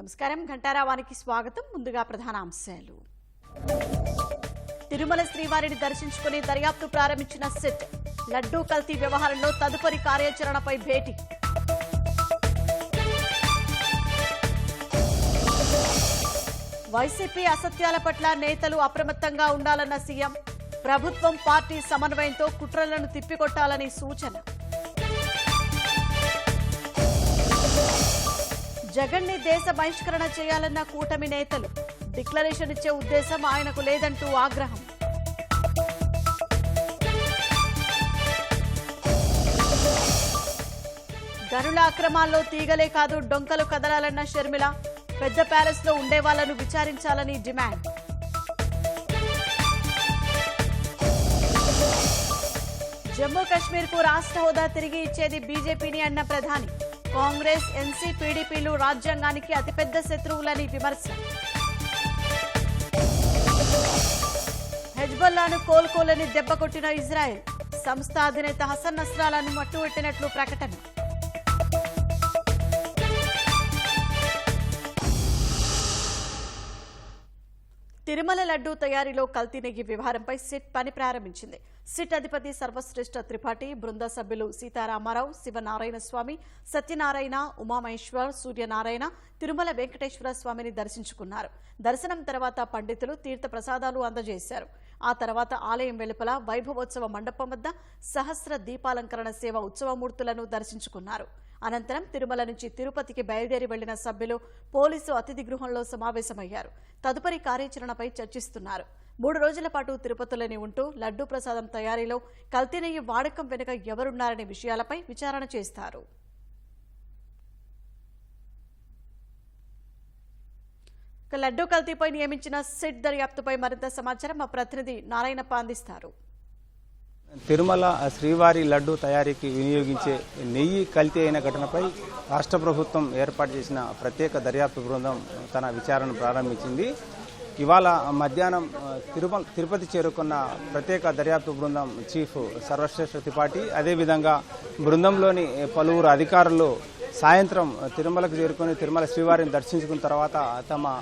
నమస్కారం ఘంటారావానికి స్వాగతం. ముందుగా ప్రధాన అంశాలు. తిరుమల శ్రీవారిని దర్శించుకుని దర్యాప్తు ప్రారంభించిన సిట్. లడ్డూ కల్తీ వ్యవహారంలో తదుపరి కార్యాచరణపై భేటీ. వైసీపీ అసత్యాల పట్ల నేతలు అప్రమత్తంగా ఉండాలన్న సీఎం. ప్రభుత్వం పార్టీ సమన్వయంతో కుట్రలను తిప్పికొట్టాలని సూచన. జగన్ ని దేశ బహిష్కరణ చేయాలన్న కూటమి నేతలు. డిక్లరేషన్ ఇచ్చే ఉద్దేశం ఆయనకు లేదంటూ ఆగ్రహం. గనుల అక్రమాల్లో తీగలే కాదు డొంకలు కదలాలన్న షర్మిల. పెద్ద ప్యాలెస్ లో ఉండేవాళ్లను విచారించాలని డిమాండ్. జమ్మూ కశ్మీర్ కు రాష్ట్ర హోదా తిరిగి ఇచ్చేది బీజేపీని అన్న ప్రధాని. కాంగ్రెస్, ఎన్సీ, పీడీపీలు రాజ్యాంగానికి అతిపెద్ద శత్రువులని విమర్శ. హెజ్బొల్లాను కోలుకోలేని దెబ్బకొట్టిన ఇజ్రాయెల్. సంస్థ అధినేత హసన్ నస్రాలాను మట్టుపెట్టినట్లు ప్రకటన. తిరుమల లడ్డూ తయారీలో కల్తీ నెయ్యి వ్యవహారంపై సిట్ పని ప్రారంభించింది. సిట్ అధిపతి సర్వశ్రేష్ఠ త్రిపాఠి, బృంద సభ్యులు సీతారామారావు, శివనారాయణ స్వామి, సత్యనారాయణ, ఉమామహేశ్వర్, సూర్యనారాయణ తిరుమల వెంకటేశ్వర స్వామిని దర్శించుకున్నారు. దర్శనం తర్వాత పండితులు తీర్థ ప్రసాదాలు అందజేశారు. ఆ తర్వాత ఆలయం వెలుపల వైభవోత్సవ మండపం వద్ద సహస్ర దీపాలంకరణ సేవ ఉత్సవమూర్తులను దర్శించుకున్నారు. అనంతరం తిరుమల నుంచి తిరుపతికి బయలుదేరి వెళ్లిన సభ్యులు పోలీసు అతిథి గృహంలో సమావేశమయ్యారు. తదుపరి కార్యాచరణపై చర్చిస్తున్నారు. 3 రోజుల పాటు తిరుపతిలోనే ఉంటూ లడ్డూ ప్రసాదం తయారీలో కల్తీ నెయ్యి వాడకం వెనుక ఎవరున్నారనే విషయాలపై విచారణ చేస్తారు. లడ్డూ కల్తీపై నియమించిన సిట్ దర్యాప్తుపై మరింత సమాచారం మా ప్రతినిధి నారాయణప్ప అందిస్తారు. తిరుమల శ్రీవారి లడ్డూ తయారీకి వినియోగించే నెయ్యి కల్తీ అయిన ఘటనపై రాష్ట్ర ప్రభుత్వం ఏర్పాటు చేసిన ప్రత్యేక దర్యాప్తు బృందం తన విచారణ ప్రారంభించింది. ఇవాళ మధ్యాహ్నం తిరుపతి చేరుకున్న ప్రత్యేక దర్యాప్తు బృందం చీఫ్ సర్వశ్రేష్ఠ త్రిపాఠి, అదేవిధంగా బృందంలోని పలువురు అధికారులు సాయంత్రం తిరుమలకు చేరుకుని తిరుమల శ్రీవారిని దర్శించుకున్న తర్వాత తమ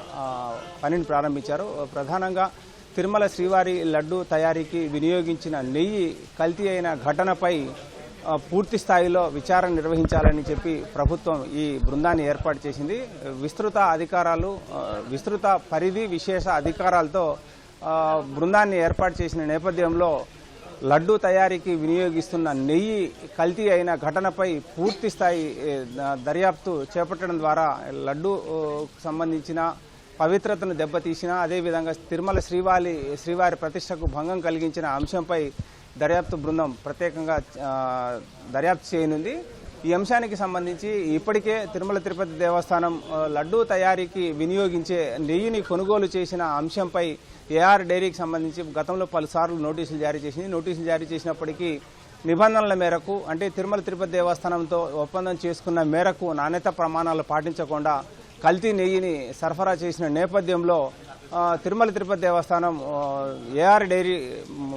పనిని ప్రారంభించారు. ప్రధానంగా తిరుమల శ్రీవారి లడ్డూ తయారీకి వినియోగించిన నెయ్యి కల్తీ అయిన ఘటనపై పూర్తి స్థాయిలో విచారణ నిర్వహించాలని చెప్పి ప్రభుత్వం ఈ బృందాన్ని ఏర్పాటు చేసింది. విస్తృత పరిధి విశేష అధికారాలతో బృందాన్ని ఏర్పాటు చేసిన నేపథ్యంలో లడ్డూ తయారీకి వినియోగిస్తున్న నెయ్యి కల్తీ అయిన ఘటనపై పూర్తి స్థాయి దర్యాప్తు చేపట్టడం ద్వారా లడ్డూ సంబంధించిన పవిత్రతను దెబ్బతీసిన, అదేవిధంగా తిరుమల శ్రీవారి ప్రతిష్టకు భంగం కలిగించిన అంశంపై దర్యాప్తు బృందం ప్రత్యేకంగా దర్యాప్తు చేయనుంది. ఈ అంశానికి సంబంధించి ఇప్పటికే తిరుమల తిరుపతి దేవస్థానం లడ్డూ తయారీకి వినియోగించే నెయ్యిని కొనుగోలు చేసిన అంశంపై ఏఆర్ డైరీకి సంబంధించి గతంలో పలుసార్లు నోటీసులు జారీ చేసింది. నోటీసులు జారీ చేసినప్పటికీ నిబంధనల మేరకు, అంటే తిరుమల తిరుపతి దేవస్థానంతో ఒప్పందం చేసుకున్న మేరకు నాణ్యత ప్రమాణాలు పాటించకుండా కల్తీ నెయ్యిని సరఫరా చేసిన నేపథ్యంలో తిరుమల తిరుపతి దేవస్థానం ఏఆర్ డైరీ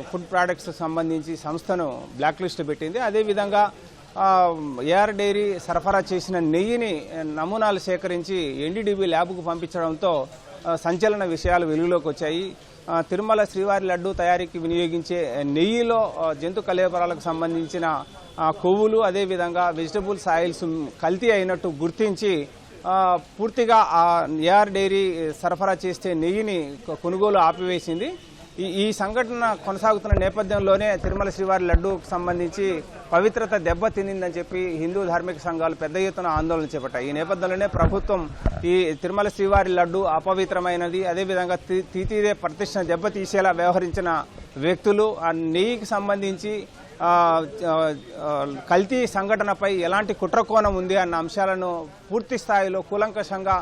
ఫుడ్ ప్రొడక్ట్స్ సంబంధించి సంస్థను బ్లాక్ లిస్ట్ పెట్టింది. అదేవిధంగా ఏఆర్ డైరీ సరఫరా చేసిన నెయ్యిని నమూనాలు సేకరించి ఎన్డీడీబీ ల్యాబ్కు పంపించడంతో సంచలన విషయాలు వెలుగులోకి వచ్చాయి. తిరుమల శ్రీవారి లడ్డూ తయారీకి వినియోగించే నెయ్యిలో జంతు కళేబరాలకు సంబంధించిన కొవ్వులు, అదేవిధంగా వెజిటబుల్స్ ఆయిల్స్ కల్తీ అయినట్టు గుర్తించి పూర్తిగా ఏఆర్ డైరీ సరఫరా చేసే నెయ్యిని కొనుగోలు ఆపివేసింది. ఈ సంఘటన కొనసాగుతున్న నేపథ్యంలోనే తిరుమల శ్రీవారి లడ్డూకు సంబంధించి పవిత్రత దెబ్బతినిందని చెప్పి హిందూ ధార్మిక సంఘాలు పెద్ద ఎత్తున ఆందోళన చేపట్టాయి. ఈ నేపథ్యంలోనే ప్రభుత్వం ఈ తిరుమల శ్రీవారి లడ్డూ అపవిత్రమైనది, అదేవిధంగా తీతీదే ప్రతిష్టను దెబ్బతీసేలా వ్యవహరించిన వ్యక్తులు, ఆ నెయ్యికి సంబంధించి కల్తీ సంఘటనపై ఎలాంటి కుట్రకోణం ఉంది అన్న అంశాలను పూర్తి స్థాయిలో కూలంకషంగా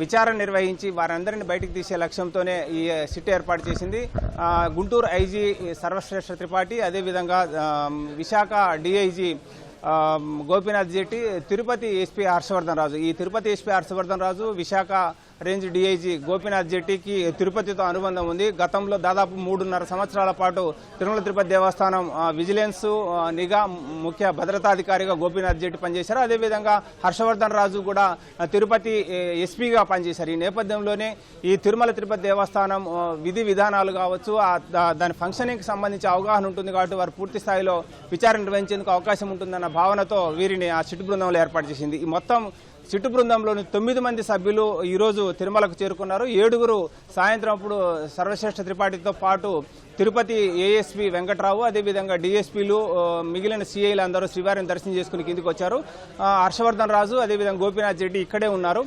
విచారణ నిర్వహించి వారందరినీ బయటకు తీసే లక్ష్యంతోనే ఈ సిట్ ఏర్పాటు చేసింది. గుంటూరు ఐజీ సర్వశ్రేష్ఠ త్రిపాఠి, అదేవిధంగా విశాఖ డిఐజీ గోపీనాథ్ జెట్టి, తిరుపతి ఎస్పీ హర్షవర్ధన్ రాజు, ఈ తిరుపతి ఎస్పీ హర్షవర్ధన్ రాజు, విశాఖ రేంజ్ డీఐజీ గోపీనాథ్ జెట్టీకి తిరుపతితో అనుబంధం ఉంది. గతంలో దాదాపు 3.5 సంవత్సరాల పాటు తిరుమల తిరుపతి దేవస్థానం విజిలెన్స్ నిఘా ముఖ్య భద్రతాధికారిగా గోపీనాథ్ జెట్టి పనిచేశారు. అదేవిధంగా హర్షవర్ధన్ రాజు కూడా తిరుపతి ఎస్పీగా పనిచేశారు. ఈ నేపథ్యంలోనే ఈ తిరుమల తిరుపతి దేవస్థానం విధి విధానాలు కావచ్చు, దాని ఫంక్షనింగ్కి సంబంధించి అవగాహన ఉంటుంది కాబట్టి వారు పూర్తి స్థాయిలో విచారణ నిర్వహించేందుకు అవకాశం ఉంటుందన్న భావనతో వీరిని ఆ సిట్ బృందంలో ఏర్పాటు చేసింది. ఈ మొత్తం సిట్ బృందంలోని 9 మంది సభ్యులు ఈరోజు తిరుమలకు చేరుకున్నారు. 7 సాయంత్రం అప్పుడు సర్వశ్రేష్ఠ త్రిపాఠితో పాటు తిరుపతి ఏఎస్పీ వెంకట్రావు, అదేవిధంగా డిఎస్పీలు, మిగిలిన సిఐలు అందరూ శ్రీవారిని దర్శనం చేసుకుని కిందికి వచ్చారు. హర్షవర్ధన్ రాజు అదేవిధంగా గోపీనాథ్ రెడ్డి ఇక్కడే ఉన్నారు.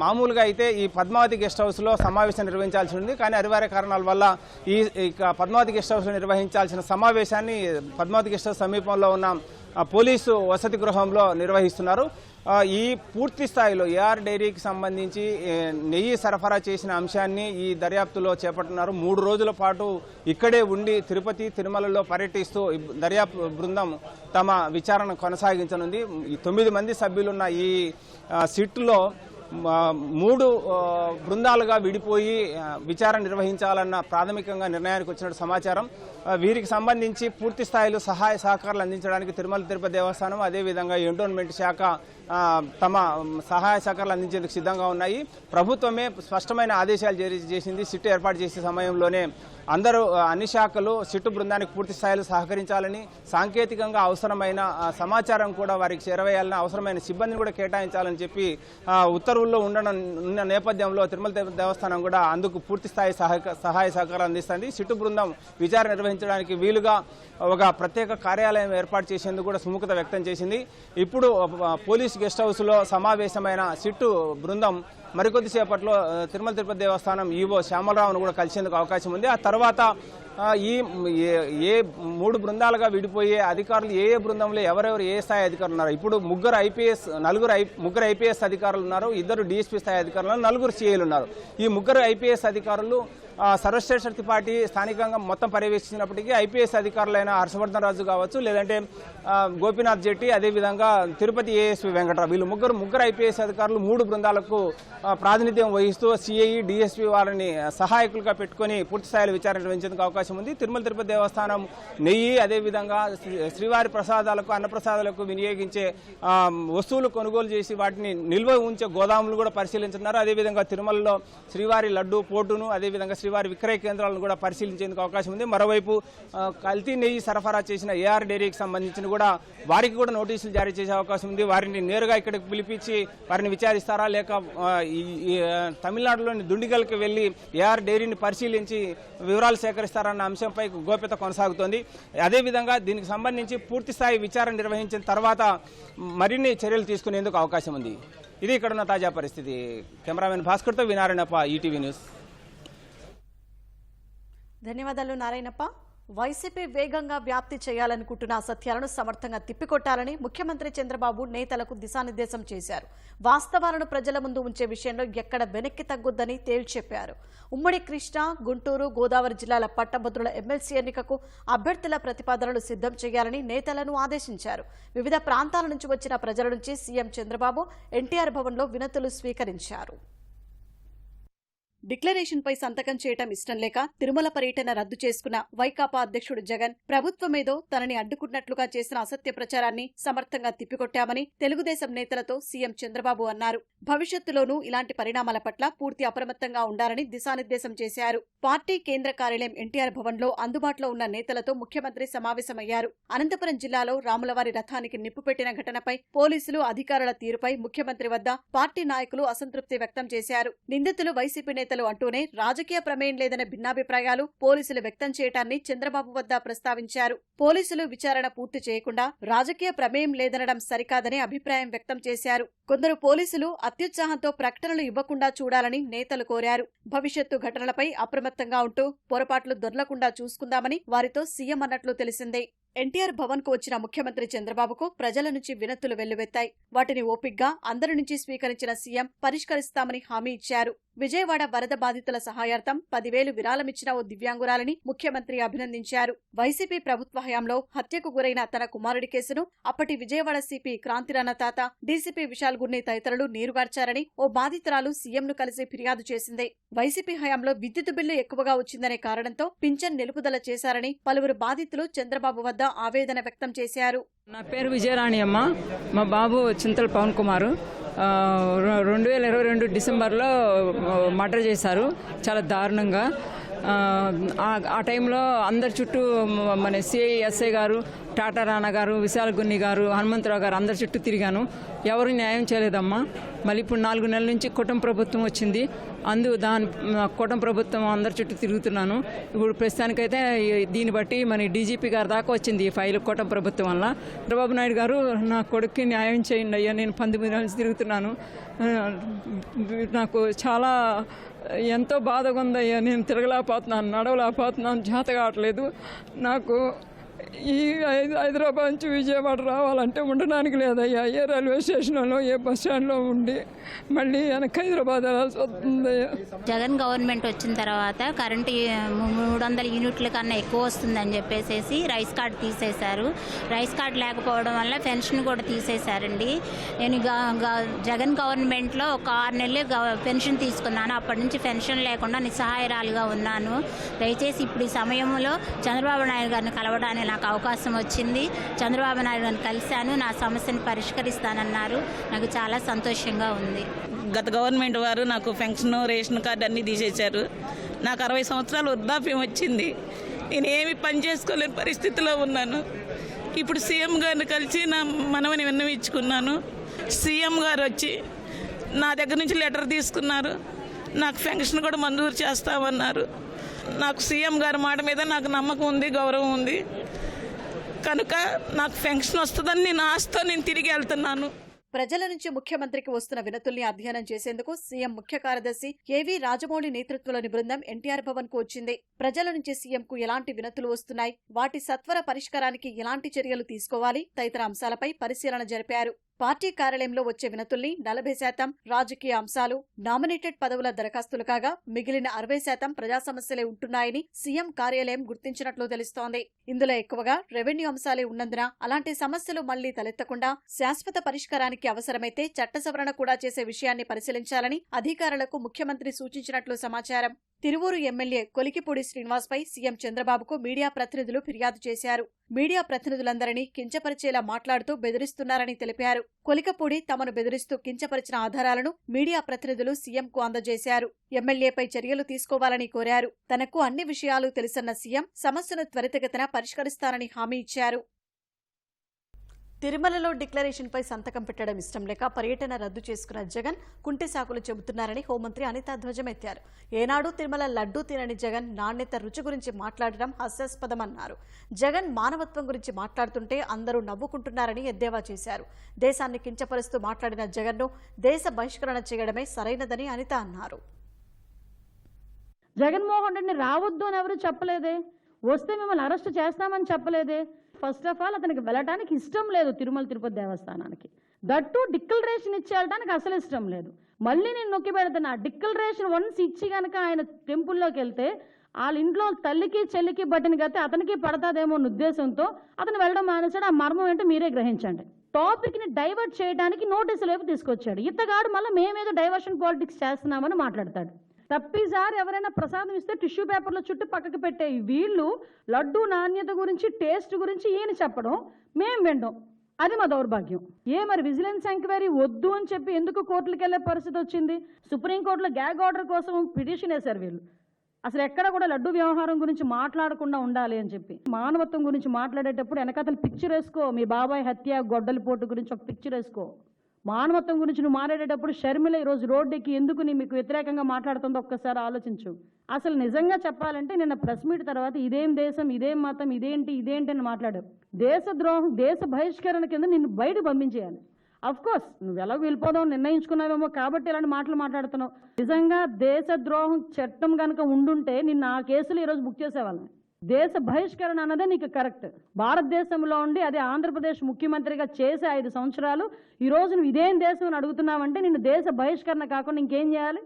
మామూలుగా అయితే ఈ పద్మావతి గెస్ట్ హౌస్లో సమావేశం నిర్వహించాల్సి ఉంది. కానీ అనివార్య కారణాల వల్ల పద్మావతి గెస్ట్ హౌస్లో నిర్వహించాల్సిన సమావేశాన్ని పద్మావతి గెస్ట్ హౌస్ సమీపంలో ఉన్న పోలీసు వసతి గృహంలో నిర్వహిస్తున్నారు. ఈ పూర్తి స్థాయిలో ఏఆర్ డైరీకి సంబంధించి నెయ్యి సరఫరా చేసిన అంశాన్ని ఈ దర్యాప్తులో చేపడుతున్నారు. 3 రోజుల పాటు ఇక్కడే ఉండి తిరుపతి తిరుమలలో పర్యటిస్తూ దర్యాప్తు బృందం తమ విచారణ కొనసాగించనుంది. ఈ 9 మంది సభ్యులున్న ఈ సిట్లో 3 బృందాలుగా విడిపోయి విచారణ నిర్వహించాలన్న ప్రాథమికంగా నిర్ణయానికి వచ్చినట్టు సమాచారం. వీరికి సంబంధించి పూర్తి స్థాయిలో సహాయ సహకారాలు అందించడానికి తిరుమల తిరుపతి దేవస్థానం అదేవిధంగా ఎండోన్మెంట్ శాఖ తమ సహాయ సహకారాలు అందించేందుకు సిద్ధంగా ఉన్నాయి. ప్రభుత్వమే స్పష్టమైన ఆదేశాలు జారీ చేసింది. సిట్ ఏర్పాటు చేసే సమయంలోనే అన్ని శాఖలు సిట్టు బృందానికి పూర్తి స్థాయిలో సహకరించాలని, సాంకేతికంగా అవసరమైన సమాచారం కూడా వారికి చేరవేయాలని, అవసరమైన సిబ్బందిని కూడా కేటాయించాలని చెప్పి ఉత్తర్వుల్లో ఉన్న నేపథ్యంలో తిరుమల దేవస్థానం కూడా అందుకు పూర్తి స్థాయి సహాయ సహకారం అందిస్తుంది. సిట్టు బృందం విచారణ నిర్వహించడానికి వీలుగా ఒక ప్రత్యేక కార్యాలయం ఏర్పాటు చేసేందుకు కూడా సుముఖత వ్యక్తం చేసింది. ఇప్పుడు పోలీస్ గెస్ట్ హౌస్లో సమావేశమైన సిట్టు బృందం మరికొద్దిసేపట్లో తిరుమల తిరుపతి దేవస్థానం ఈవో శ్యామలరావును కూడా కలిసేందుకు అవకాశం ఉంది. ఆ తర్వాత ఈ 3 బృందాలుగా విడిపోయే అధికారులు ఏ బృందంలో ఎవరెవరు ఏ స్థాయి అధికారులు ఉన్నారు. ఇప్పుడు ముగ్గురు ఐపీఎస్ అధికారులు ఉన్నారు, 2 డిఎస్పీ స్థాయి అధికారులు, 4 సిఐలు ఉన్నారు. ఈ 3 ఐపీఎస్ అధికారులు సర్వశ్రేష్ఠ త్రిపాఠి స్థానికంగా మొత్తం పర్యవేక్షించినప్పటికీ ఐపీఎస్ అధికారులైన హర్షవర్ధన్ రాజు కావచ్చు, లేదంటే గోపీనాథ్ జెట్టి, అదేవిధంగా తిరుపతి ఏఎస్పీ వెంకట్రావు, వీళ్ళు ముగ్గురు ఐపీఎస్ అధికారులు 3 బృందాలకు ప్రాతినిధ్యం వహిస్తూ సిఐ డిఎస్పీ వారిని సహాయకులుగా పెట్టుకుని పూర్తి స్థాయిలో విచారణ నిర్వహించేందుకు అవకాశం ఉంది. తిరుమల తిరుపతి దేవస్థానం నెయ్యి అదేవిధంగా శ్రీవారి ప్రసాదాలకు అన్నప్రసాదాలకు వినియోగించే వస్తువులు కొనుగోలు చేసి వాటిని నిల్వ ఉంచే గోదాములు కూడా పరిశీలించున్నారు. అదేవిధంగా తిరుమలలో శ్రీవారి లడ్డు పోటును అదేవిధంగా శ్రీవారి విక్రయ కేంద్రాలను కూడా పరిశీలించేందుకు అవకాశం ఉంది. మరోవైపు కల్తీ నెయ్యి సరఫరా చేసిన ఏఆర్ డైరీకి సంబంధించిన కూడా వారికి కూడా నోటీసులు జారీ చేసే అవకాశం ఉంది. వారిని నేరుగా ఇక్కడికి పిలిపించి వారిని విచారిస్తారా, లేక తమిళనాడులోని దుండిగల్కి వెళ్లి ఏఆర్ డైరీని పరిశీలించి వివరాలు సేకరిస్తారన్న అంశంపై గోప్యత కొనసాగుతోంది. అదేవిధంగా దీనికి సంబంధించి పూర్తి స్థాయి విచారణ నిర్వహించిన తర్వాత మరిన్ని చర్యలు తీసుకునేందుకు అవకాశం ఉంది. ఇది ఇక్కడున్న తాజా పరిస్థితి. కెమెరామెన్ భాస్కర్తో వినారాయణప్ప, ఈటీవీ న్యూస్. ధన్యవాదాలు నారాయణప్ప. వైసీపీ వేగంగా వ్యాప్తి చేయాలనుకుంటున్న అసత్యాలను సమర్థంగా తిప్పికొట్టాలని ముఖ్యమంత్రి చంద్రబాబు నేతలకు దిశానిర్దేశం చేశారు. వాస్తవాలను ప్రజల ముందు ఉంచే విషయంలో ఎక్కడ వెనక్కి తగ్గొద్దని తేల్చెప్పారు. ఉమ్మడి కృష్ణా, గుంటూరు, గోదావరి జిల్లాల పట్టభద్రుల ఎమ్మెల్సీ ఎన్నికకు అభ్యర్థుల ప్రతిపాదనలు సిద్ధం చేయాలని నేతలను ఆదేశించారు. వివిధ ప్రాంతాల నుంచి వచ్చిన ప్రజల నుంచి సీఎం చంద్రబాబు ఎన్టీఆర్ భవన్లో వినతులు స్వీకరించారు. డిక్లరేషన్పై సంతకం చేయటం ఇష్టం లేక తిరుమల పర్యటన రద్దు చేసుకున్న వైకాపా అధ్యక్షుడు జగన్ ప్రభుత్వమేదో తనని అడ్డుకున్నట్లుగా చేసిన అసత్య ప్రచారాన్ని సమర్థంగా తిప్పికొట్టామని తెలుగుదేశం నేతలతో సీఎం చంద్రబాబు అన్నారు. భవిష్యత్తులోనూ ఇలాంటి పరిణామాల పట్ల పూర్తి అప్రమత్తంగా ఉండాలని దిశానిర్దేశం చేశారు. పార్టీ కేంద్ర కార్యాలయం ఎన్టీఆర్ భవన్లో అందుబాటులో ఉన్న నేతలతో ముఖ్యమంత్రి సమావేశమయ్యారు. అనంతపురం జిల్లాలో రాములవారి రథానికి నిప్పు పెట్టిన ఘటనపై పోలీసులు అధికారుల తీరుపై ముఖ్యమంత్రి వద్ద పార్టీ నాయకులు అసంతృప్తి వ్యక్తం చేశారు. నిందితులు వైసీపీ నేతలు అంటూనే రాజకీయ ప్రమేయం లేదనే భిన్నాభిప్రాయాలు పోలీసులు వ్యక్తం చేయటాన్ని చంద్రబాబు వద్ద ప్రస్తావించారు. పోలీసులు విచారణ పూర్తి చేయకుండా రాజకీయ ప్రమేయం లేదనడం సరికాదని అభిప్రాయం వ్యక్తం చేశారు. కొందరు పోలీసులు అత్యుత్సాహంతో ప్రకటనలు ఇవ్వకుండా చూడాలని నేతలు కోరారు. భవిష్యత్తు ఘటనలపై అప్రమత్తంగా ఉంటూ పొరపాట్లు దొర్లకుండా చూసుకుందామని వారితో సీఎం అన్నట్లు తెలిసిందే. ఎన్టీఆర్ భవన్ కు వచ్చిన ముఖ్యమంత్రి చంద్రబాబుకు ప్రజల నుంచి వినతులు వెల్లువెత్తాయి. వాటిని ఓపిగ్గా అందరి నుంచి స్వీకరించిన సీఎం పరిష్కరిస్తామని హామీ ఇచ్చారు. విజయవాడ వరద బాధితుల సహాయార్థం 10,000 విరాళమిచ్చిన ఓ దివ్యాంగురాలని ముఖ్యమంత్రి అభినందించారు. వైసీపీ ప్రభుత్వ హయాంలో హత్యకు గురైన తన కుమారుడి కేసును అప్పటి విజయవాడ సిపి క్రాంతిరాణ తాత, డీసీపీ విశాల్ గుర్ని తదితరులు నీరుగార్చారని ఓ బాధితురాలు సీఎంను కలిసి ఫిర్యాదు చేసింది. వైసీపీ హయాంలో విద్యుత్ బిల్లు ఎక్కువగా వచ్చిందనే కారణంతో పింఛన్ నిలుపుదల చేశారని పలువురు బాధితులు చంద్రబాబు వద్ద ఆవేదన వ్యక్తం చేశారు. నా పేరు విజయరాణి అమ్మ. మా బాబు చింతల పవన్ కుమార్ 2022 డిసెంబర్లో మర్డర్ చేశారు, చాలా దారుణంగా. ఆ టైంలో అందరి చుట్టూ మన సిఐ ఎస్ఐ గారు, టాటా రాణా గారు, విశాల్ గున్ని గారు, హనుమంతరావు గారు అందరి చుట్టూ తిరిగాను. ఎవరు న్యాయం చేయలేదమ్మా. మళ్ళీ ఇప్పుడు 4 నెలల నుంచి కుటుంబ ప్రభుత్వం వచ్చింది. కుటుంబ ప్రభుత్వం అందరి చుట్టూ తిరుగుతున్నాను. ఇప్పుడు ప్రస్తుతానికైతే దీన్ని బట్టి మన డీజీపీ గారి దాకా వచ్చింది ఈ ఫైల్ కుటుంబ ప్రభుత్వం వల్ల. చంద్రబాబు నాయుడు గారు నా కొడుక్కి న్యాయం చేయండి అయ్యా, నేను 19 నెలల నుంచి తిరుగుతున్నాను, నాకు చాలా ఎంతో బాధగా ఉందయ్యా, నేను తిరగలేకపోతున్నాను, నడవలేకపోతున్నాను, చేత కావట్లేదు. నాకు ఈ హైదరాబాద్ నుంచి విజయవాడ రావాలంటే ఉండడానికి లేదయ్యా. ఏ రైల్వే స్టేషన్లో ఏ బస్ స్టాండ్లో ఉండి మళ్ళీ వెనక్కి హైదరాబాద్ వెళ్ళాల్సి వస్తుందయ్యా. జగన్ గవర్నమెంట్ వచ్చిన తర్వాత కరెంటు 300 యూనిట్ల కన్నా ఎక్కువ వస్తుందని చెప్పేసి రైస్ కార్డు తీసేశారు. రైస్ కార్డు లేకపోవడం వల్ల పెన్షన్ కూడా తీసేశారండి. నేను జగన్ గవర్నమెంట్లో ఒక 6 నెలలు పెన్షన్ తీసుకున్నాను. అప్పటి నుంచి పెన్షన్ లేకుండా నిస్సహాయరాలుగా ఉన్నాను. దయచేసి ఇప్పుడు ఈ సమయంలో చంద్రబాబు నాయుడు గారిని కలవడానికి నాకు అవకాశం వచ్చింది. చంద్రబాబు నాయుడు గారిని కలిశాను, నా సమస్యను పరిష్కరిస్తానన్నారు. నాకు చాలా సంతోషంగా ఉంది. గత గవర్నమెంట్ వారు నాకు పెన్షన్, రేషన్ కార్డు అన్నీ తీసేశారు. నాకు 60 సంవత్సరాలు వృద్ధాప్యం వచ్చింది. నేను ఏమి పని చేసుకోలేని పరిస్థితిలో ఉన్నాను. ఇప్పుడు సీఎం గారిని కలిసి నా మనవని విన్నవించుకున్నాను. సీఎం గారు వచ్చి నా దగ్గర నుంచి లెటర్ తీసుకున్నారు. నాకు పెన్షన్ కూడా మంజూరు చేస్తామన్నారు. నాకు సీఎం గారి మాట మీద నాకు నమ్మకం ఉంది, గౌరవం ఉంది కనుక నాకు పెన్షన్ వస్తుందని నేను ఆశతో నేను తిరిగి వెళ్తున్నాను. ప్రజల నుంచి ముఖ్యమంత్రికి వస్తున్న వినతుల్ని అధ్యయనం చేసేందుకు సీఎం ముఖ్య కార్యదర్శి ఏవీ రాజమౌళి నేతృత్వంలోని బృందం ఎన్టీఆర్ భవన్ కు వచ్చింది. ప్రజల నుంచి సీఎంకు ఎలాంటి వినతులు వస్తున్నాయి, వాటి సత్వర పరిష్కారానికి ఎలాంటి చర్యలు తీసుకోవాలి తదితర అంశాలపై పరిశీలన జరిపారు. పార్టీ కార్యాలయంలో వచ్చే వినతుల్ని 40% రాజకీయ అంశాలు, నామినేటెడ్ పదవుల దరఖాస్తులు కాగా మిగిలిన 60% ప్రజా సమస్యలే ఉంటున్నాయని సీఎం కార్యాలయం గుర్తించినట్లు తెలుస్తోంది. ఇందులో ఎక్కువగా రెవెన్యూ అంశాలే ఉన్నందున అలాంటి సమస్యలు మళ్లీ తలెత్తకుండా శాశ్వత పరిష్కారానికి అవసరమైతే చట్ట సవరణ కూడా చేసే విషయాన్ని పరిశీలించాలని అధికారులకు ముఖ్యమంత్రి సూచించినట్లు సమాచారం. తిరువూరు ఎమ్మెల్యే కొలికిపూడి శ్రీనివాస్పై సీఎం చంద్రబాబుకు మీడియా ప్రతినిధులు ఫిర్యాదు చేశారు. మీడియా ప్రతినిధులందరినీ కించపరిచేలా మాట్లాడుతూ బెదిరిస్తున్నారని తెలిపారు. కొలికపూడి తమను బెదిరిస్తూ కించపరిచిన ఆధారాలను మీడియా ప్రతినిధులు సీఎంకు అందజేశారు. ఎమ్మెల్యేపై చర్యలు తీసుకోవాలని కోరారు. తనకు అన్ని విషయాలు తెలుసన్న సీఎం సమస్యను త్వరితగతిన పరిష్కరిస్తానని హామీ ఇచ్చారు. తిరుమలలో డిక్లరేషన్పై సంతకం పెట్టడం ఇష్టం లేక పర్యటన రద్దు చేసుకున్న జగన్ కుంటి సాకులు చెబుతున్నారని హోంమంత్రి అనిత ధ్వజమెత్తారు. ఏనాడు తిరుమల లడ్డూ తినని జగన్ నాణ్యత, రుచి గురించి మాట్లాడడం హాస్యాస్పదమన్నారు. జగన్ మానవత్వం గురించి మాట్లాడుతుంటే అందరూ నవ్వుకుంటున్నారని ఎద్దేవా చేశారు. దేశాన్ని కించపరుస్తూ మాట్లాడిన జగన్ను దేశ బహిష్కరణ చేయడమే సరైనదని అనిత అన్నారు. జగన్మోహన్ రెడ్డిని రావద్దు అని ఎవరు చెప్పలేదే, వస్తే మిమ్మల్ని అరెస్ట్ చేస్తామని చెప్పలేదే. ఫస్ట్ ఆఫ్ ఆల్ అతనికి వెళ్ళడానికి ఇష్టం లేదు తిరుమల తిరుపతి దేవస్థానానికి. దట్టు డిక్లరేషన్ ఇచ్చి వెళ్ళడానికి అసలు ఇష్టం లేదు. మళ్ళీ నేను నొక్కి పెడుతున్నా, డిక్లరేషన్ వన్స్ ఇచ్చి కనుక ఆయన టెంపుల్లోకి వెళ్తే వాళ్ళ ఇంట్లో తల్లికి చెల్లికి బట్టిన గతే అతనికి పడతాదేమో అన్న ఉద్దేశంతో అతను వెళ్ళడం మానేశాడు. ఆ మర్మం ఏంటో మీరే గ్రహించండి. టాపిక్ని డైవర్ట్ చేయడానికి నోటీసులు వైపు తీసుకొచ్చాడు. ఇతగాడు మళ్ళీ మేమేదో డైవర్షన్ పాలిటిక్స్ చేస్తున్నామని మాట్లాడతాడు. తప్పిసారి ఎవరైనా ప్రసాదం ఇస్తే టిష్యూ పేపర్లో చుట్టూ పక్కకు పెట్టే వీళ్ళు లడ్డూ నాణ్యత గురించి, టేస్ట్ గురించి ఈయన చెప్పడం, మేం వినడం, అది మా దౌర్భాగ్యం. మరి విజిలెన్స్ ఎంక్వైరీ వద్దు అని చెప్పి ఎందుకు కోర్టులకు వెళ్ళే పరిస్థితి వచ్చింది? సుప్రీంకోర్టులో గ్యాగ్ ఆర్డర్ కోసం పిటిషన్ వేశారు వీళ్ళు. అసలు ఎక్కడ కూడా లడ్డూ వ్యవహారం గురించి మాట్లాడకుండా ఉండాలి అని చెప్పి. మానవత్వం గురించి మాట్లాడేటప్పుడు వెనకతలు పిక్చర్ వేసుకో. మీ బాబాయ్ హత్య, గొడ్డలిపోటు గురించి ఒక పిక్చర్ వేసుకో. మానవత్వం గురించి నువ్వు మాట్లాడేటప్పుడు షర్మిల ఈరోజు రోడ్డుకి ఎందుకు మీకు వ్యతిరేకంగా మాట్లాడుతుందో ఒక్కసారి ఆలోచించు. అసలు నిజంగా చెప్పాలంటే నిన్న ప్రెస్ మీట్ తర్వాత ఇదేం దేశం, ఇదేం మతం, ఇదేంటి అని మాట్లాడావు. దేశద్రోహం, దేశ బహిష్కరణ కింద నిన్ను బయట పంపించేయాలి. అఫ్ కోర్స్ నువ్వు ఎలా వెళ్ళిపోదాం నిర్ణయించుకున్నావేమో కాబట్టి ఇలాంటి మాటలు మాట్లాడుతున్నావు. నిజంగా దేశద్రోహం చట్టం కనుక ఉండుంటే నిన్ను ఆ కేసులు ఈరోజు బుక్ చేసేవాళ్ళని. దేశ బహిష్కరణ అన్నదే నీకు కరెక్ట్. భారతదేశంలో ఉండి అదే ఆంధ్రప్రదేశ్ ముఖ్యమంత్రిగా చేసే 5 సంవత్సరాలు ఈరోజు నువ్వు ఇదేం దేశం అని అడుగుతున్నావంటే నిన్ను దేశ బహిష్కరణ కాకుండా ఇంకేం చేయాలి?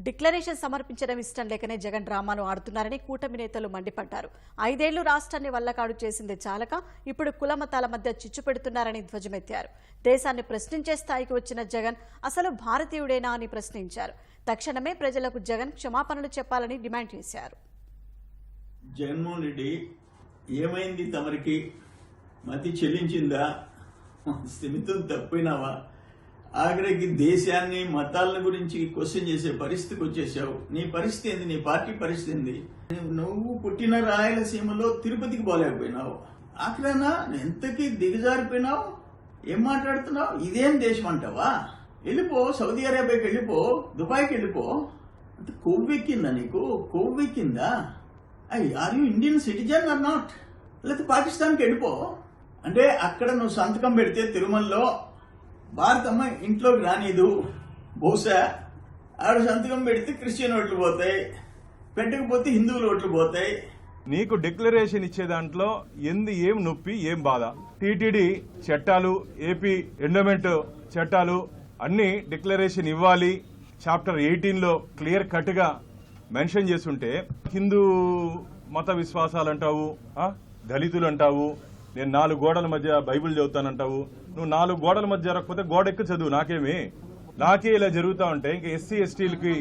డిక్లరేషన్ సమర్పించడం ఇష్టం లేకనే జగన్ డ్రామాను ఆడుతున్నారని కూటమి నేతలు మండిపడ్డారు. 5 ఏళ్లు రాష్ట్రాన్ని వల్లకాడు చేసింది చాలక ఇప్పుడు కులమతాల మధ్య చిచ్చు పెడుతున్నారని ధ్వజమెత్తారు. దేశాన్ని ప్రశ్నించే స్థాయికి వచ్చిన జగన్ అసలు భారతీయుడేనా అని ప్రశ్నించారు. తక్షణమే ప్రజలకు జగన్ క్షమాపణలు చెప్పాలని డిమాండ్ చేశారు. జగన్మోహన్ రెడ్డి, ఏమైంది? తమరికి మతి చెల్లించిందా? స్థిమితం తప్పినావా? ఆఖరికి దేశాన్ని మతాల గురించి క్వశ్చన్ చేసే పరిస్థితికి వచ్చేసావు. నీ పరిస్థితి ఏంది? నీ పార్టీ పరిస్థితి ఏంది? నువ్వు పుట్టిన రాయలసీమలో తిరుపతికి పోలేకపోయినావు. ఆఖరనా ఎంతకీ దిగజారిపోయినావు? ఏం మాట్లాడుతున్నావు? ఇదేం దేశం అంటావా? వెళ్ళిపో, సౌదీ అరేబియాకి వెళ్ళిపో, దుబాయ్కి వెళ్ళిపో. అంత కొవ్వెక్కిందా నీకు? కొవ్వెక్కిందా? Are you Indian citizen or not? లేకపోతే పాకిస్తాన్కి వెళ్ళిపో. అంటే అక్కడ నువ్వు సంతకం పెడితే తిరుమలలో భారతమ్మ ఇంట్లోకి రానిదు. బహుశా ఆడ సంతకం పెడితే క్రిస్టియన్ ఓట్లు పోతాయి, పెట్టకపోతే హిందువుల ఓట్లు పోతాయి. నీకు డిక్లరేషన్ ఇచ్చే దాంట్లో ఏం నొప్పి, ఏం బాధ? టీటీడీ చట్టాలు, ఏపీ ఎండోమెంట్ చట్టాలు అన్ని డిక్లరేషన్ ఇవ్వాలి. చాప్టర్ 18లో క్లియర్ కట్ గా మెన్షన్ చేస్తుంటే హిందూ మత విశ్వాసాలు అంటావు, దళితులు అంటావు, నేను 4 గోడల మధ్య బైబిల్ చదువుతానంటావు. నువ్వు 4 గోడల మధ్య జరగకపోతే గోడ ఎక్కి చదువు, నాకే ఇలా జరుగుతా ఉంటే ఇంకా ఎస్సీ ఎస్టీలకి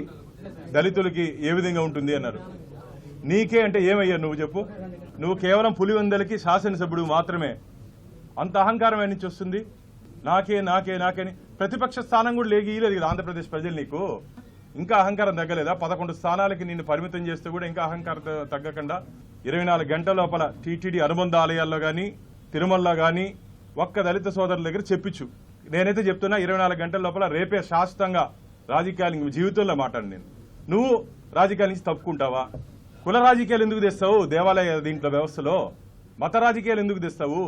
దళితులకి ఏ విధంగా ఉంటుంది అన్నారు. నీకే అంటే ఏమయ్యా నువ్వు చెప్పు? నువ్వు కేవలం పులివెందలకి శాసనసభ్యుడు మాత్రమే. అంత అహంకారం నుంచి వస్తుంది? నాకే ప్రతిపక్ష స్థానం కూడా ఇయ్యలేదు కదా ఆంధ్రప్రదేశ్ ప్రజలు నీకు. ఇంకా అహంకారం తగ్గలేదా? 11 స్థానాలకి నిన్ను పరిమితం చేస్తే కూడా ఇంకా అహంకారం తగ్గకుండా 24 గంటల లోపల టీటీడీ అనుబంధ ఆలయాల్లో కానీ తిరుమలలో కానీ ఒక్క దళిత సోదరుల దగ్గర చెప్పించు. నేనైతే చెప్తున్నా 24 గంటల లోపల రేపే శాశ్వతంగా రాజకీయాలు జీవితంలో మాట్లాడు. నువ్వు రాజకీయాల నుంచి తప్పుకుంటావా? కుల రాజకీయాలు ఎందుకు తెస్తావు? దేవాలయ దీంట్లో వ్యవస్థలో మత రాజకీయాలు ఎందుకు తెస్తావు?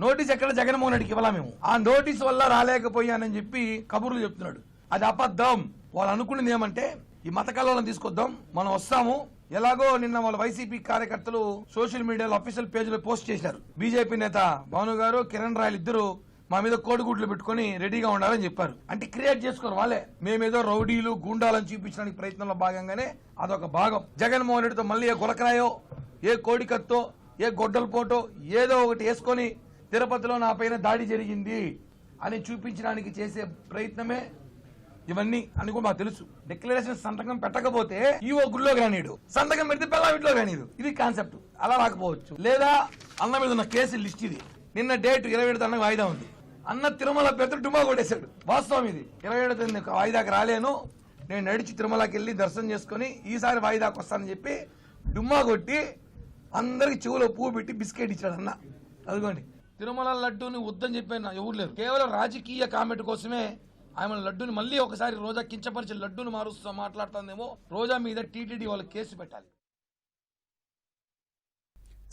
నోటీస్ ఎక్కడ జగన్మోహన్ రెడ్డికి ఇవ్వాలా? మేము ఆ నోటీస్ వల్ల రాలేకపోయానని చెప్పి కబుర్లు చెప్తున్నాడు. అది అబద్ధం. వాళ్ళు అనుకున్నది ఏమంటే ఈ మత కళలను తీసుకొద్దాం, మనం వస్తాము. ఎలాగో నిన్న వాళ్ళ వైసీపీ కార్యకర్తలు సోషల్ మీడియాలో అఫీషియల్ పేజీలో పోస్ట్ చేశారు. బీజేపీ నేత భాను గారు, కిరణ్ రాయలు ఇద్దరు మా మీద కోడిగుడ్లు పెట్టుకుని రెడీగా ఉండాలని చెప్పారు. అంటే క్రియేట్ చేసుకోరు వాళ్ళే. మేమేదో రౌడీలు గుండాలని చూపించడానికి ప్రయత్నంలో భాగంగానే అదొక భాగం. జగన్మోహన్ రెడ్డితో మళ్ళీ ఏ గులకరాయో, ఏ కోడికత్తో, ఏ గొడ్డల పోటో ఏదో ఒకటి వేసుకొని తిరుపతిలో నా పైన దాడి జరిగింది అని చూపించడానికి చేసే ప్రయత్నమే ఇవన్నీ అని కూడా మాకు తెలుసు. డిక్లరేషన్ సంతకం పెట్టకపోతే ఈవో గుళ్ళోకి రానీడు, సంతకం పెడితే పిల్ల ఇంట్లో రానీడు. ఇది కాన్సెప్ట్. అలా రాకపోవచ్చు. లేదా అన్న మీద ఉన్న కేసు లిస్ట్ ఇది. నిన్న డేట్ 27 అన్న వాయిదా ఉంది. అన్న తిరుమల పెద్ద డుమా కొట్టేశాడు. వాస్తవం ఇది. 27 వాయిదాకి రాలేను, నేను నడిచి తిరుమలకి వెళ్ళి దర్శనం చేసుకుని ఈసారి వాయిదాకి వస్తానని చెప్పి డుమ్మా కొట్టి అందరికి చెవులో పువ్వు పెట్టి బిస్కెట్ ఇచ్చాడు అన్న. అదిగోండి, తిరుమల లడ్డూని వద్దని చెప్పాను ఎవరు లేరు. కేవలం రాజకీయ కామెంట్ కోసమే ఆమె లడ్డూని మళ్ళీ ఒకసారి రోజా కించపరిచి లడ్డూని మారుస్తూ మాట్లాడుతుందేమో. రోజా మీద టీటీడీ వాళ్ళు కేసు పెట్టాలి.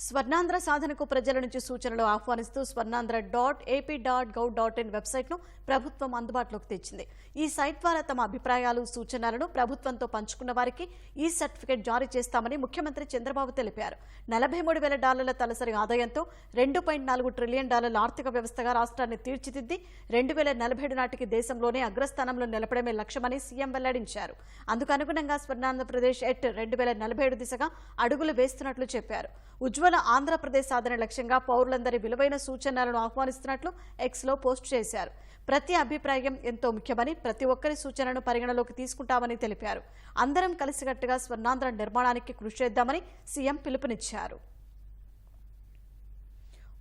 స్వర్ణాంధ్ర సాధనకు ప్రజల నుంచి సూచనలు ఆహ్వానిస్తూ swarnandhra.ap.gov.in వెబ్సైట్ను ప్రభుత్వం అందుబాటులోకి తెచ్చింది. ఈ సైట్ ద్వారా తమ అభిప్రాయాలు, సూచనలను ప్రభుత్వంతో పంచుకున్న వారికి ఈ సర్టిఫికెట్ జారీ చేస్తామని ముఖ్యమంత్రి చంద్రబాబు తెలిపారు. $43,000 తలసరి ఆదాయంతో $2.4 ట్రిలియన్ ఆర్థిక వ్యవస్థగా రాష్ట్రాన్ని తీర్చిదిద్ది 2047 నాటికి దేశంలోనే అగ్రస్థానంలో నిలపడమే లక్ష్యమని సీఎం వెల్లడించారు. అందుకు అనుగుణంగా స్వర్ణాంధ్రప్రదేశ్ ఎట్ 2047 దిశగా అడుగులు వేస్తున్నట్లు చెప్పారు. ఉజ్వల ఆంధ్రప్రదేశ్ సాధన లక్ష్యంగా పౌరులందరి విలువైన సూచనలను ఆహ్వానిస్తున్నట్లు ఎక్స్లో పోస్ట్ చేశారు. ప్రతి అభిప్రాయం ఎంతో ముఖ్యమని, ప్రతి ఒక్కరి సూచనను పరిగణలోకి తీసుకుంటామని తెలిపారు. అందరం కలిసికట్టుగా స్వర్ణాంధ్ర నిర్మాణానికి కృషి చేద్దామని సీఎం పిలుపునిచ్చారు.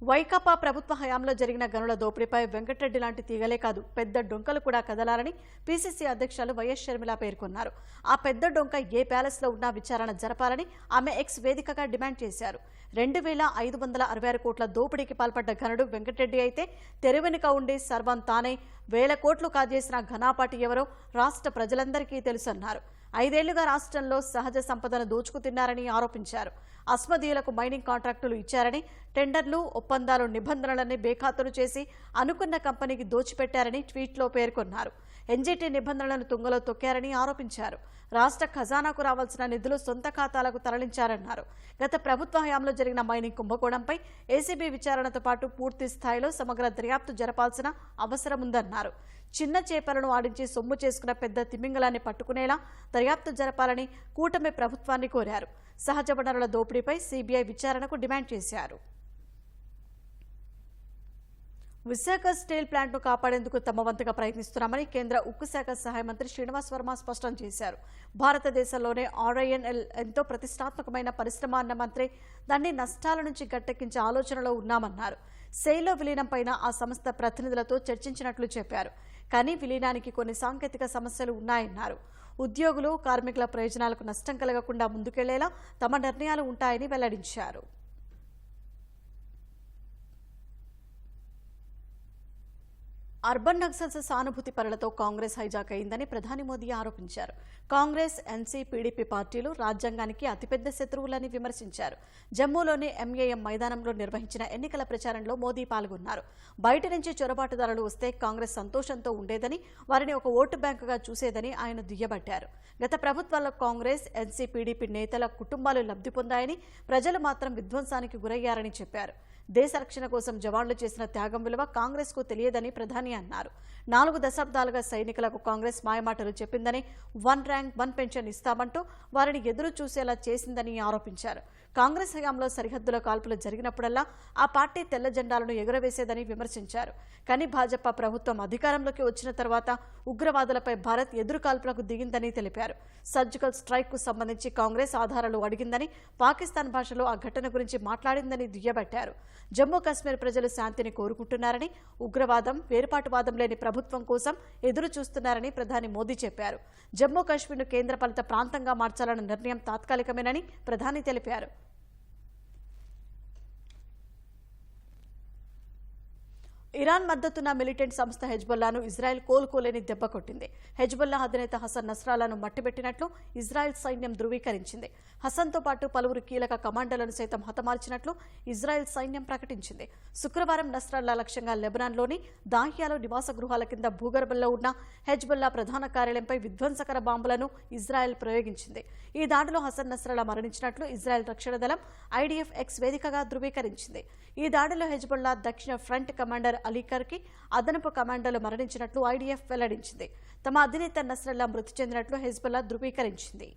వైకాపా ప్రభుత్వ హయాంలో జరిగిన గనుల దోపిడీపై వెంకటరెడ్డి లాంటి తీగలే కాదు, పెద్ద డొంకలు కూడా కదలాలని పీసీసీ అధ్యక్షులు వైఎస్ షర్మిల పేర్కొన్నారు. ఆ పెద్ద డొంక ఏ ప్యాలెస్లో ఉన్నా విచారణ జరపాలని ఆమె ఎక్స్ వేదికగా డిమాండ్ చేశారు. 2,566 కోట్ల దోపిడీకి పాల్పడ్డ ఘనుడు వెంకటరెడ్డి అయితే తెరువెనుక ఉండి సర్వం తానై 1,000 కోట్లు కాజేసిన ఘనాపాటి ఎవరో రాష్ట్ర ప్రజలందరికీ తెలుసన్నారు. 5 ఏళ్లుగా రాష్ట్రంలో సహజ సంపదను దోచుకు తిన్నారని ఆరోపించారు. అస్మదీయులకు మైనింగ్ కాంట్రాక్టులు ఇచ్చారని, టెండర్లు, ఒప్పందాలు, నిబంధనలన్నీ బేఖాతరు చేసి అనుకున్న కంపెనీకి దోచిపెట్టారని ట్వీట్లో పేర్కొన్నారు. ఎన్జీటీ నిబంధనలను తుంగలో తొక్కారని ఆరోపించారు. రాష్ట్ర ఖజానాకు రావాల్సిన నిధులు సొంత ఖాతాలకు తరలించారన్నారు. గత ప్రభుత్వ హయాంలో జరిగిన మైనింగ్ కుంభకోణంపై ఏసీబీ విచారణతో పాటు పూర్తి స్థాయిలో సమగ్ర దర్యాప్తు జరపాల్సిన అవసరం ఉందన్నారు. చిన్న చేపలను ఆడించి సొమ్ము చేసుకున్న పెద్ద తిమింగలాన్ని పట్టుకునేలా దర్యాప్తు జరపాలని కూటమి ప్రభుత్వాన్ని కోరారు. సహజ వనరుల దోపిడీపై సీబీఐ విచారణకు డిమాండ్ చేశారు. విశాఖ స్టీల్ ప్లాంట్ను కాపాడేందుకు తమ వంతుగా ప్రయత్నిస్తున్నామని కేంద్ర ఉక్కు శాఖ సహాయ మంత్రి శ్రీనివాస్ వర్మ స్పష్టం చేశారు. భారతదేశంలోనే RINL ఎంతో ప్రతిష్టాత్మకమైన పరిశ్రమ అన్న మంత్రి దాన్ని నష్టాల నుంచి గట్టెక్కించే ఆలోచనలో ఉన్నామన్నారు. సెయిల్లో విలీనంపైన ఆ సంస్థ ప్రతినిధులతో చర్చించినట్లు చెప్పారు. కానీ విలీనానికి కొన్ని సాంకేతిక సమస్యలు ఉన్నాయన్నారు. ఉద్యోగులు, కార్మికుల ప్రయోజనాలకు నష్టం కలగకుండా ముందుకెళ్లేలా తమ నిర్ణయాలు ఉంటాయని వెల్లడించారు. అర్బన్ నక్సల్స్ సానుభూతి పరులతో కాంగ్రెస్ హైజాక్ అయిందని ప్రధాని మోదీ ఆరోపించారు. కాంగ్రెస్, ఎన్సీ, పీడీపీ పార్టీలు రాజ్యాంగానికి అతిపెద్ద శత్రువులని విమర్శించారు. జమ్మూలోని ఎంఏఎం మైదానంలో నిర్వహించిన ఎన్నికల ప్రచారంలో మోదీ పాల్గొన్నారు. బయట నుంచి చొరబాటుదారులు వస్తే కాంగ్రెస్ సంతోషంతో ఉండేదని, వారిని ఒక ఓటు బ్యాంకుగా చూసేదని ఆయన దుయ్యబట్టారు. గత ప్రభుత్వాల్లో కాంగ్రెస్, ఎన్సీ, పీడీపీ నేతల కుటుంబాలు లబ్ధి పొందాయని, ప్రజలు మాత్రం విధ్వంసానికి గురయ్యారని చెప్పారు. దేశ రక్షణ కోసం జవాన్లు చేసిన త్యాగం విలువ కాంగ్రెస్ కు తెలియదని ప్రధాని అన్నారు. 4 దశాబ్దాలుగా సైనికులకు కాంగ్రెస్ మాయమాటలు చెప్పిందని, 1 ర్యాంక్ 1 పెన్షన్ ఇస్తామంటూ వారిని ఎదురు చూసేలా చేసిందని ఆరోపించారు. కాంగ్రెస్ హయాంలో సరిహద్దుల కాల్పులు జరిగినప్పుడల్లా ఆ పార్టీ తెల్ల జెండాలను ఎగురవేసేదని విమర్శించారు. కానీ భాజపా ప్రభుత్వం అధికారంలోకి వచ్చిన తర్వాత ఉగ్రవాదులపై భారత్ ఎదురు కాల్పులకు దిగిందని తెలిపారు. సర్జికల్ స్ట్రైక్ కు సంబంధించి కాంగ్రెస్ ఆధారాలు అడిగిందని, పాకిస్తాన్ భాషలో ఆ ఘటన గురించి మాట్లాడిందని దుయ్యబట్టారు. జమ్మూ కాశ్మీర్ ప్రజలు శాంతిని కోరుకుంటున్నారని, ఉగ్రవాదం, వేరుపాటువాదం లేని ప్రభుత్వం కోసం ఎదురు చూస్తున్నారని ప్రధాని మోదీ చెప్పారు. జమ్మూ కాశ్మీర్ను కేంద్రపాలిత ప్రాంతంగా మార్చాలన్న నిర్ణయం తాత్కాలికమేనని ప్రధాని తెలిపారు. ఇరాన్ మద్దతున్న మిలిటెంట్ సంస్థ హెజ్బొల్లాను ఇజ్రాయెల్ కోలుకోలేని దెబ్బ కొట్టింది. హెజ్బొల్లా అధినేత హసన్ నస్రాలాను మట్టిపెట్టినట్లు ఇజ్రాయెల్ సైన్యం ధృవీకరించింది. హసన్తో పాటు పలువురు కీలక కమాండర్లను సైతం హతమార్చినట్లు ఇజ్రాయెల్ సైన్యం ప్రకటించింది. శుక్రవారం నస్రాల్లా లక్ష్యంగా లెబనాన్లోని దాహియాలో నివాస గృహాల కింద భూగర్భంలో ఉన్న హెజ్బొల్లా ప్రధాన కార్యాలయంపై విధ్వంసకర బాంబులను ఇజ్రాయెల్ ప్రయోగించింది. ఈ దాడిలో హసన్ నస్రాల్లా మరణించినట్లు ఇజ్రాయెల్ రక్షణ దళం IDF X వేదికగా ధృవీకరించింది. ఈ దాడిలో హెజ్బొల్లా దక్షిణ ఫ్రంట్ కమాండర్ అలీకర్కి అదనపు కమాండర్లు మరణించినట్లు IDF వెల్లడించింది. తమ అధినేత నస్రల్లా మృతి చెందినట్లు హెజ్బొల్లా ధృవీకరించింది.